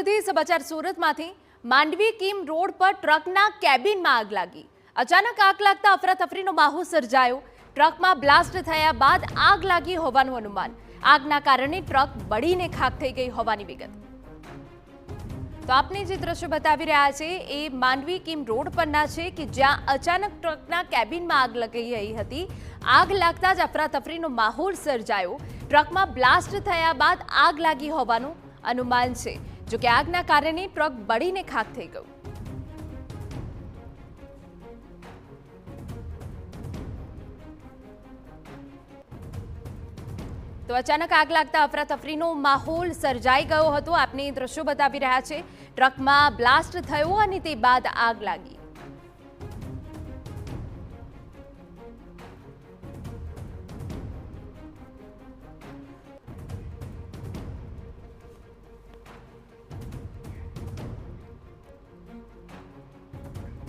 સુધી સમાચાર સુરતમાંથી માંડવી કીમ રોડ પર ટ્રકના કેબિનમાં આગ લાગી। અચાનક આગ લાગતા અફરાતફરીનો માહોલ સર્જાયો। ટ્રકમાં બ્લાસ્ટ થયા બાદ આગ લાગી હોવાનું અનુમાન। આગના કારણે ટ્રક બળીને ખાખ થઈ ગઈ હોવાની વિગત। તો આપને જે દ્રશ્ય બતાવી રહ્યા છે એ માંડવી કીમ રોડ પરના છે કે જ્યાં અચાનક ટ્રકના કેબિનમાં આગ લાગી રહી હતી। આગ લાગતા જ અફરાતફરીનો માહોલ સર્જાયો। ટ્રકમાં બ્લાસ્ટ થયા બાદ આગ લાગી હોવાનું अनुमान है, जो कि आगना कारण ट्रक बळीने खाक थई गयुं। तो अचानक आग लगता अफरातफरीनो माहौल सर्जाई गयो हतो। आपने दृश्यो बतावी रह्या छे। ट्रक में ब्लास्ट थयो अने ते बाद आग लागी।